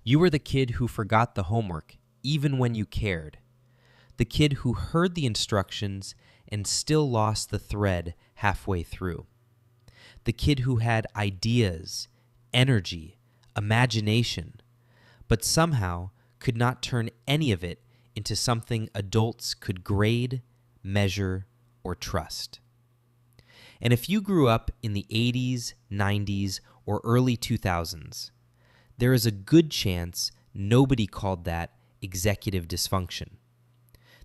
You were the kid who forgot the homework even when you cared. The kid who heard the instructions and still lost the thread halfway through. The kid who had ideas, energy, imagination, but somehow could not turn any of it into something adults could grade, measure, or trust. And if you grew up in the 80s, 90s, or early 2000s, there is a good chance nobody called that executive dysfunction.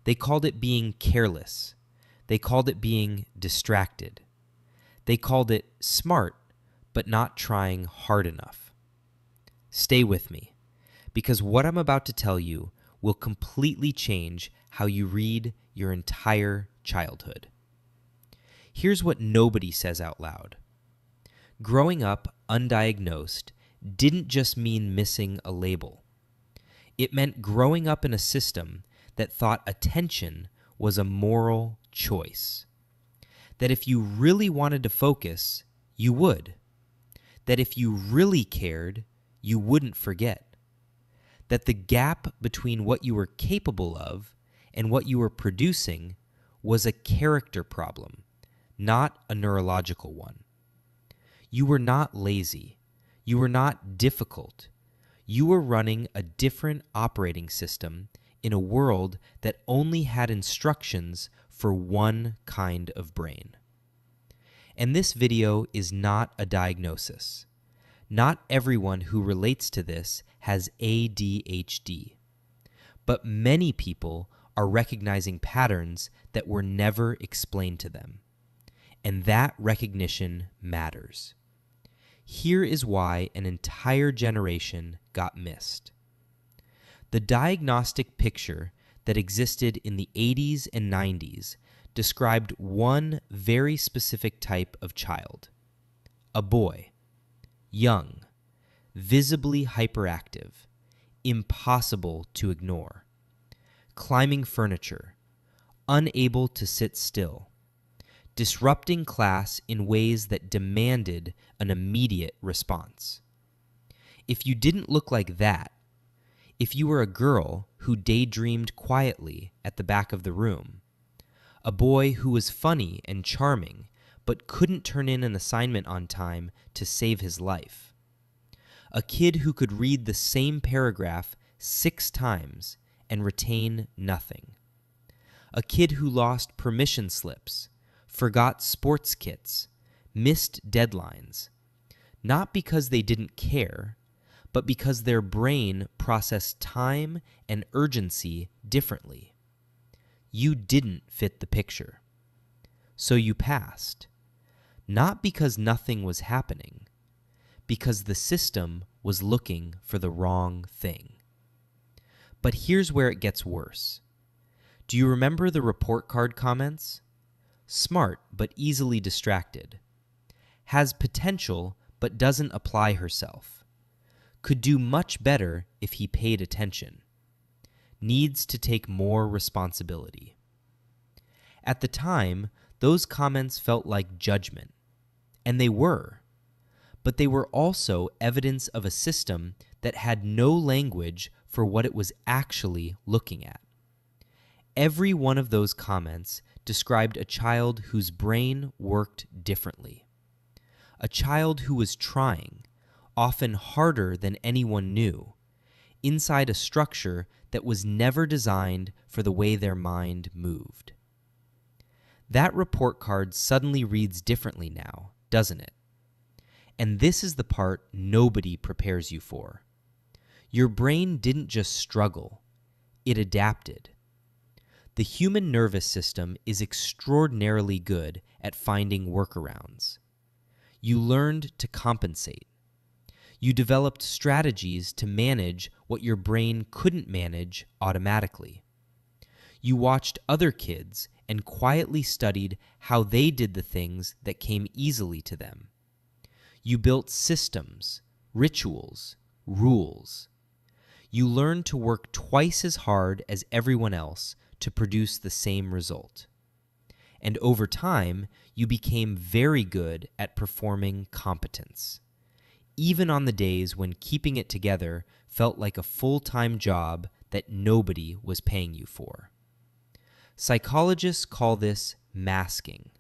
They called it being careless. They called it being distracted. They called it smart, but not trying hard enough. Stay with me, because what I'm about to tell you will completely change how you read your entire childhood. Here's what nobody says out loud. Growing up undiagnosed didn't just mean missing a label. It meant growing up in a system that thought attention was a moral choice. That if you really wanted to focus, you would. That if you really cared, you wouldn't forget. That the gap between what you were capable of and what you were producing was a character problem, not a neurological one. You were not lazy. You were not difficult. You were running a different operating system in a world that only had instructions for one kind of brain. And this video is not a diagnosis. Not everyone who relates to this has ADHD, but many people are recognizing patterns that were never explained to them. And that recognition matters. Here is why an entire generation got missed. The diagnostic picture that existed in the 80s and 90s described one very specific type of child. A boy, young, visibly hyperactive, impossible to ignore, climbing furniture, unable to sit still, disrupting class in ways that demanded an immediate response. If you didn't look like that, if you were a girl who daydreamed quietly at the back of the room, a boy who was funny and charming but couldn't turn in an assignment on time to save his life, a kid who could read the same paragraph 6 times and retain nothing, a kid who lost permission slips, forgot sports kits, missed deadlines, not because they didn't care, but because their brain processed time and urgency differently. You didn't fit the picture. So you passed. Not because nothing was happening, because the system was looking for the wrong thing. But here's where it gets worse. Do you remember the report card comments? Smart but easily distracted. Has potential but doesn't apply herself. Could do much better if he paid attention. Needs to take more responsibility. At the time, those comments felt like judgment, and they were, but they were also evidence of a system that had no language for what it was actually looking at. Every one of those comments described a child whose brain worked differently. A child who was trying, often harder than anyone knew, inside a structure that was never designed for the way their mind moved. That report card suddenly reads differently now, doesn't it? And this is the part nobody prepares you for. Your brain didn't just struggle, it adapted. The human nervous system is extraordinarily good at finding workarounds. You learned to compensate. You developed strategies to manage what your brain couldn't manage automatically. You watched other kids and quietly studied how they did the things that came easily to them. You built systems, rituals, rules. You learned to work twice as hard as everyone else to produce the same result. And over time, you became very good at performing competence. even on the days when keeping it together felt like a full-time job that nobody was paying you for. Psychologists call this masking,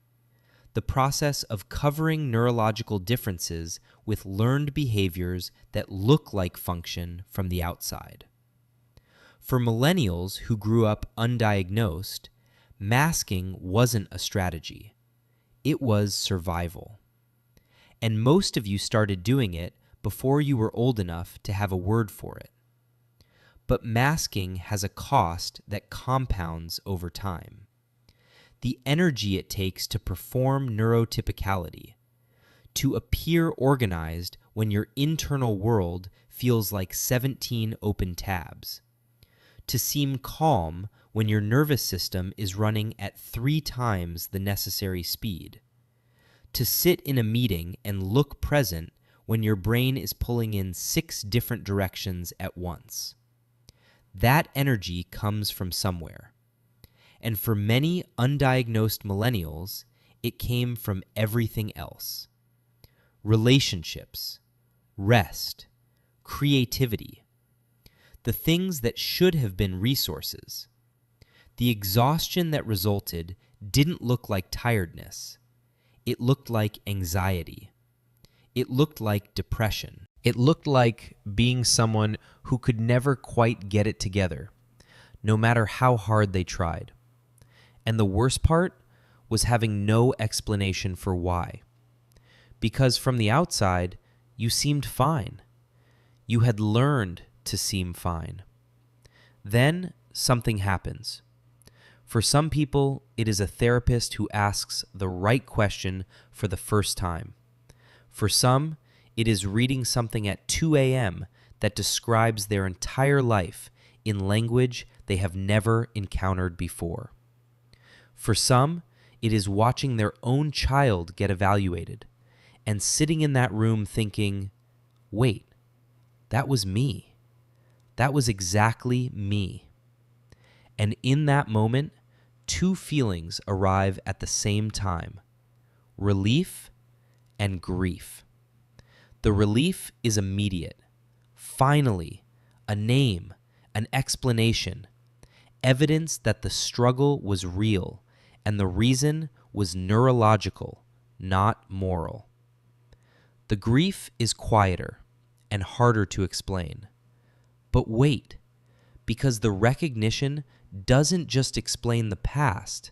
the process of covering neurological differences with learned behaviors that look like function from the outside. For millennials who grew up undiagnosed, masking wasn't a strategy. It was survival. And most of you started doing it before you were old enough to have a word for it. But masking has a cost that compounds over time. The energy it takes to perform neurotypicality, to appear organized when your internal world feels like 17 open tabs, to seem calm when your nervous system is running at 3 times the necessary speed, to sit in a meeting and look present when your brain is pulling in 6 different directions at once. That energy comes from somewhere. And for many undiagnosed millennials, it came from everything else. Relationships, rest, creativity, the things that should have been resources. The exhaustion that resulted didn't look like tiredness. It looked like anxiety. It looked like depression. It looked like being someone who could never quite get it together, no matter how hard they tried. And the worst part was having no explanation for why. Because from the outside, you seemed fine. You had learned to seem fine. Then something happens. For some people, it is a therapist who asks the right question for the first time. For some, it is reading something at 2 a.m. that describes their entire life in language they have never encountered before. For some, it is watching their own child get evaluated and sitting in that room thinking, wait, that was me. That was exactly me. And in that moment, 2 feelings arrive at the same time: relief and grief. The relief is immediate. Finally, a name, an explanation, evidence that the struggle was real and the reason was neurological, not moral. The grief is quieter and harder to explain. But wait, because the recognition doesn't just explain the past,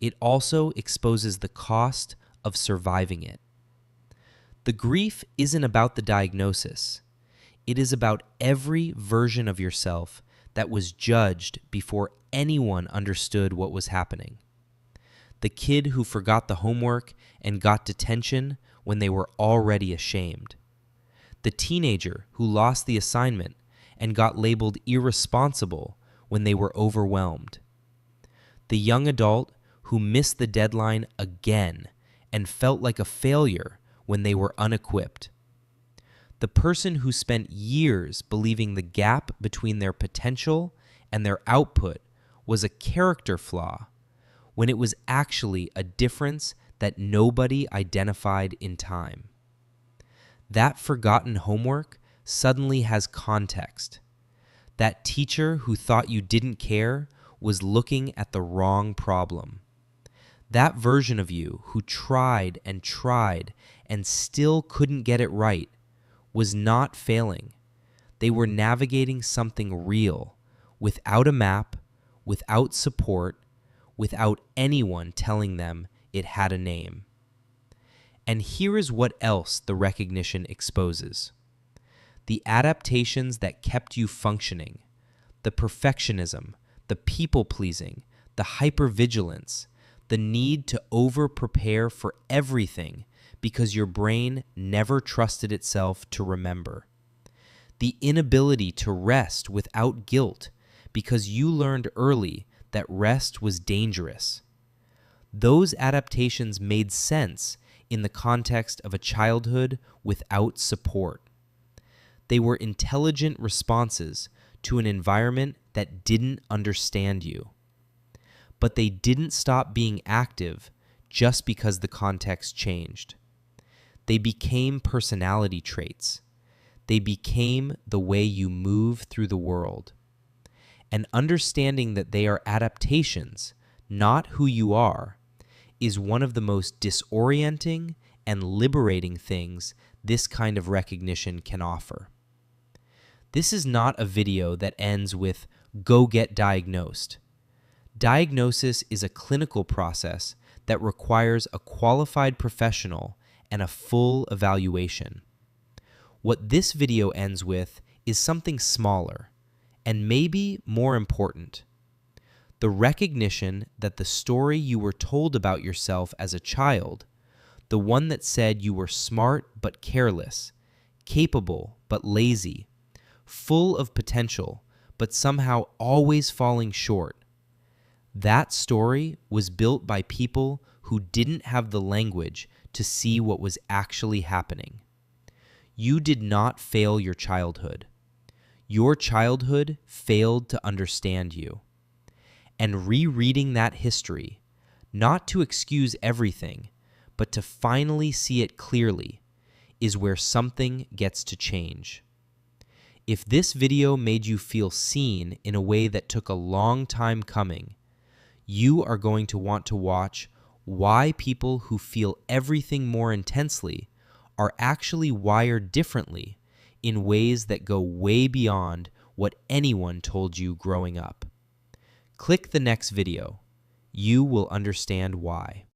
it also exposes the cost of surviving it. The grief isn't about the diagnosis. It is about every version of yourself that was judged before anyone understood what was happening. The kid who forgot the homework and got detention when they were already ashamed. The teenager who lost the assignment and got labeled irresponsible when they were overwhelmed. The young adult who missed the deadline again and felt like a failure when they were unequipped. The person who spent years believing the gap between their potential and their output was a character flaw when it was actually a difference that nobody identified in time. That forgotten homework suddenly has context. That teacher who thought you didn't care was looking at the wrong problem. That version of you who tried and still couldn't get it right was not failing. They were navigating something real, without a map, without support, without anyone telling them it had a name. And here is what else the recognition exposes: the adaptations that kept you functioning, the perfectionism, the people-pleasing, the hypervigilance, the need to over-prepare for everything because your brain never trusted itself to remember, the inability to rest without guilt because you learned early that rest was dangerous. Those adaptations made sense in the context of a childhood without support. They were intelligent responses to an environment that didn't understand you. But they didn't stop being active just because the context changed. They became personality traits. They became the way you move through the world. And understanding that they are adaptations, not who you are, is one of the most disorienting and liberating things this kind of recognition can offer. This is not a video that ends with "go get diagnosed." Diagnosis is a clinical process that requires a qualified professional and a full evaluation. What this video ends with is something smaller and maybe more important: the recognition that the story you were told about yourself as a child, the one that said you were smart but careless, capable but lazy, full of potential but somehow always falling short, that story was built by people who didn't have the language to see what was actually happening. You did not fail your childhood. Your childhood failed to understand you. And rereading that history, not to excuse everything, but to finally see it clearly, is where something gets to change. If this video made you feel seen in a way that took a long time coming, you are going to want to watch why people who feel everything more intensely are actually wired differently in ways that go way beyond what anyone told you growing up. Click the next video. You will understand why.